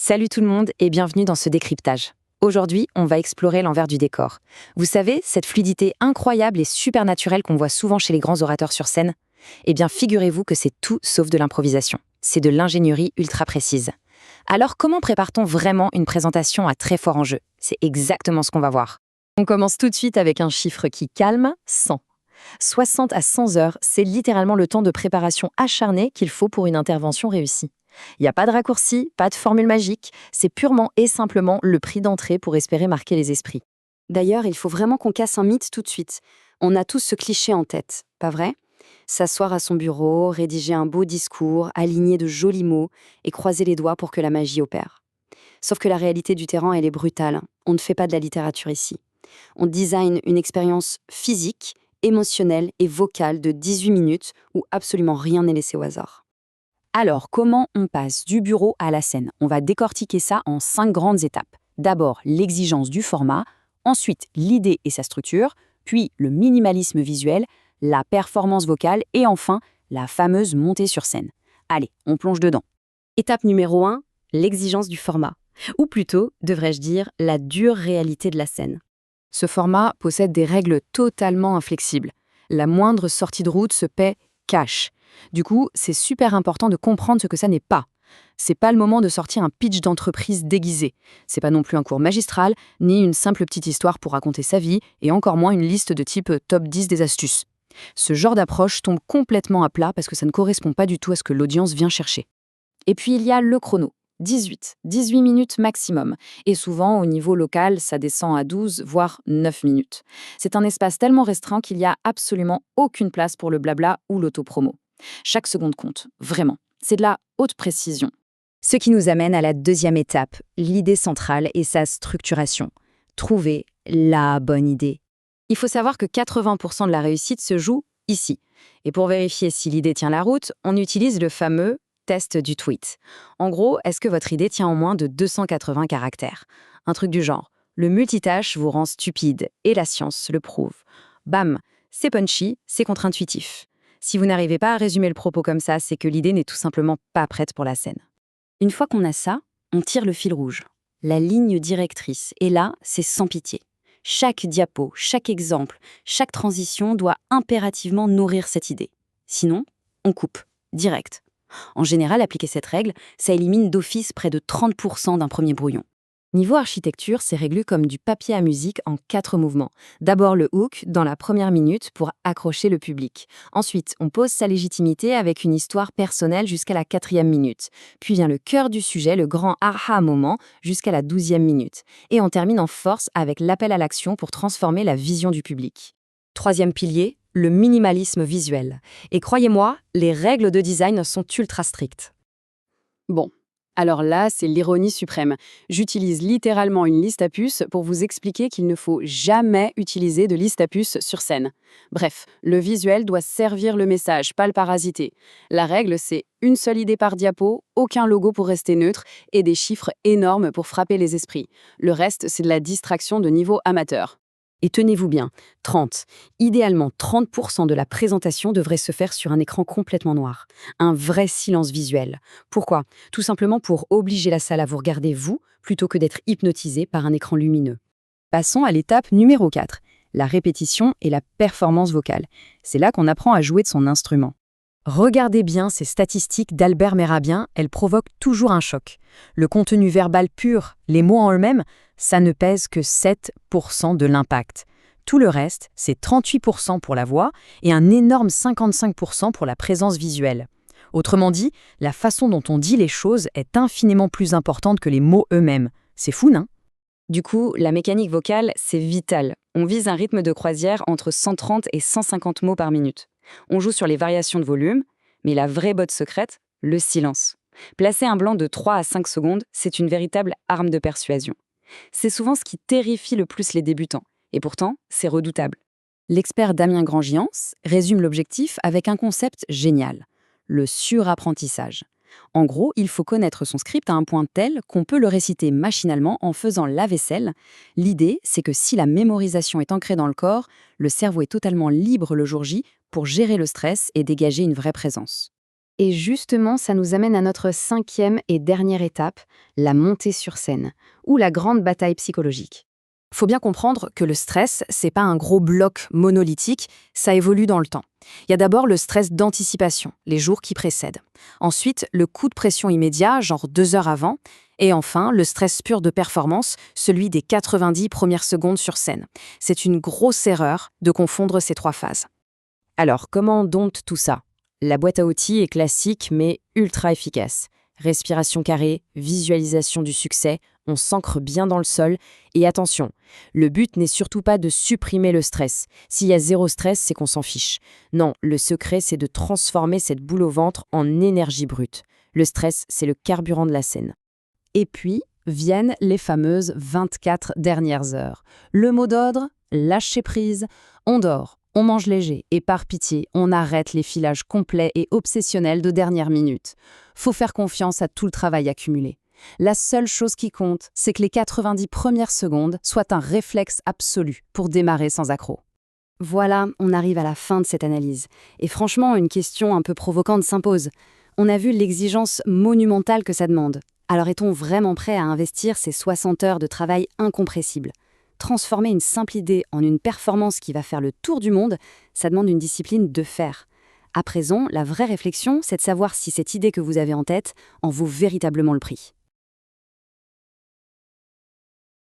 Salut tout le monde et bienvenue dans ce décryptage. Aujourd'hui, on va explorer l'envers du décor. Vous savez, cette fluidité incroyable et super naturelle qu'on voit souvent chez les grands orateurs sur scène? Eh bien, figurez-vous que c'est tout sauf de l'improvisation. C'est de l'ingénierie ultra précise. Alors, comment prépare-t-on vraiment une présentation à très fort enjeu? C'est exactement ce qu'on va voir. On commence tout de suite avec un chiffre qui calme, 100. 60 à 100 heures, c'est littéralement le temps de préparation acharné qu'il faut pour une intervention réussie. Il n'y a pas de raccourci, pas de formule magique, c'est purement et simplement le prix d'entrée pour espérer marquer les esprits. D'ailleurs, il faut vraiment qu'on casse un mythe tout de suite. On a tous ce cliché en tête, pas vrai? S'asseoir à son bureau, rédiger un beau discours, aligner de jolis mots et croiser les doigts pour que la magie opère. Sauf que la réalité du terrain, elle est brutale. On ne fait pas de la littérature ici. On design une expérience physique, émotionnelle et vocale de 18 minutes où absolument rien n'est laissé au hasard. Alors, comment on passe du bureau à la scène? On va décortiquer ça en 5 grandes étapes. D'abord, l'exigence du format, ensuite l'idée et sa structure, puis le minimalisme visuel, la performance vocale et enfin, la fameuse montée sur scène. Allez, on plonge dedans. Étape numéro 1, l'exigence du format. Ou plutôt, devrais-je dire, la dure réalité de la scène. Ce format possède des règles totalement inflexibles. La moindre sortie de route se paie cash. Du coup, c'est super important de comprendre ce que ça n'est pas. C'est pas le moment de sortir un pitch d'entreprise déguisé. C'est pas non plus un cours magistral, ni une simple petite histoire pour raconter sa vie, et encore moins une liste de type top 10 des astuces. Ce genre d'approche tombe complètement à plat parce que ça ne correspond pas du tout à ce que l'audience vient chercher. Et puis il y a le chrono. 18 minutes maximum. Et souvent, au niveau local, ça descend à 12, voire 9 minutes. C'est un espace tellement restreint qu'il n'y a absolument aucune place pour le blabla ou l'autopromo. Chaque seconde compte, vraiment. C'est de la haute précision. Ce qui nous amène à la deuxième étape, l'idée centrale et sa structuration. Trouver la bonne idée. Il faut savoir que 80% de la réussite se joue ici. Et pour vérifier si l'idée tient la route, on utilise le fameux test du tweet. En gros, est-ce que votre idée tient en moins de 280 caractères? Un truc du genre. Le multitâche vous rend stupide, et la science le prouve. Bam, c'est punchy, c'est contre-intuitif. Si vous n'arrivez pas à résumer le propos comme ça, c'est que l'idée n'est tout simplement pas prête pour la scène. Une fois qu'on a ça, on tire le fil rouge, la ligne directrice. Et là, c'est sans pitié. Chaque diapo, chaque exemple, chaque transition doit impérativement nourrir cette idée. Sinon, on coupe, direct. En général, appliquer cette règle, ça élimine d'office près de 30% d'un premier brouillon. Niveau architecture, c'est réglé comme du papier à musique en 4 mouvements. D'abord le hook, dans la première minute, pour accrocher le public. Ensuite, on pose sa légitimité avec une histoire personnelle jusqu'à la 4e minute. Puis vient le cœur du sujet, le grand aha moment, jusqu'à la 12e minute. Et on termine en force avec l'appel à l'action pour transformer la vision du public. Troisième pilier, le minimalisme visuel. Et croyez-moi, les règles de design sont ultra strictes. Bon, alors là, c'est l'ironie suprême. J'utilise littéralement une liste à puces pour vous expliquer qu'il ne faut jamais utiliser de liste à puces sur scène. Bref, le visuel doit servir le message, pas le parasiter. La règle, c'est une seule idée par diapo, aucun logo pour rester neutre et des chiffres énormes pour frapper les esprits. Le reste, c'est de la distraction de niveau amateur. Et tenez-vous bien, 30. Idéalement, 30% de la présentation devrait se faire sur un écran complètement noir. Un vrai silence visuel. Pourquoi? Tout simplement pour obliger la salle à vous regarder vous, plutôt que d'être hypnotisé par un écran lumineux. Passons à l'étape numéro 4, la répétition et la performance vocale. C'est là qu'on apprend à jouer de son instrument. Regardez bien ces statistiques d'Albert Mérabien, elles provoquent toujours un choc. Le contenu verbal pur, les mots en eux-mêmes, ça ne pèse que 7% de l'impact. Tout le reste, c'est 38% pour la voix et un énorme 55% pour la présence visuelle. Autrement dit, la façon dont on dit les choses est infiniment plus importante que les mots eux-mêmes. C'est fou, non? Du coup, la mécanique vocale, c'est vital. On vise un rythme de croisière entre 130 et 150 mots par minute. On joue sur les variations de volume, mais la vraie botte secrète, le silence. Placer un blanc de 3 à 5 secondes, c'est une véritable arme de persuasion. C'est souvent ce qui terrifie le plus les débutants, et pourtant, c'est redoutable. L'expert Damien Grandgians résume l'objectif avec un concept génial, le surapprentissage. En gros, il faut connaître son script à un point tel qu'on peut le réciter machinalement en faisant la vaisselle. L'idée, c'est que si la mémorisation est ancrée dans le corps, le cerveau est totalement libre le jour J pour gérer le stress et dégager une vraie présence. Et justement, ça nous amène à notre 5e et dernière étape, la montée sur scène, ou la grande bataille psychologique. Faut bien comprendre que le stress, c'est pas un gros bloc monolithique, ça évolue dans le temps. Il y a d'abord le stress d'anticipation, les jours qui précèdent. Ensuite, le coup de pression immédiat, genre 2 heures avant. Et enfin, le stress pur de performance, celui des 90 premières secondes sur scène. C'est une grosse erreur de confondre ces 3 phases. Alors, comment on dompte tout ça? La boîte à outils est classique mais ultra efficace. Respiration carrée, visualisation du succès, on s'ancre bien dans le sol. Et attention, le but n'est surtout pas de supprimer le stress. S'il y a 0 stress, c'est qu'on s'en fiche. Non, le secret, c'est de transformer cette boule au ventre en énergie brute. Le stress, c'est le carburant de la scène. Et puis, viennent les fameuses 24 dernières heures. Le mot d'ordre, lâcher prise, on dort. On mange léger et par pitié, on arrête les filages complets et obsessionnels de dernière minute. Faut faire confiance à tout le travail accumulé. La seule chose qui compte, c'est que les 90 premières secondes soient un réflexe absolu pour démarrer sans accroc. Voilà, on arrive à la fin de cette analyse. Et franchement, une question un peu provocante s'impose. On a vu l'exigence monumentale que ça demande. Alors est-on vraiment prêt à investir ces 60 heures de travail incompressibles ? Transformer une simple idée en une performance qui va faire le tour du monde, ça demande une discipline de fer. À présent, la vraie réflexion, c'est de savoir si cette idée que vous avez en tête en vaut véritablement le prix.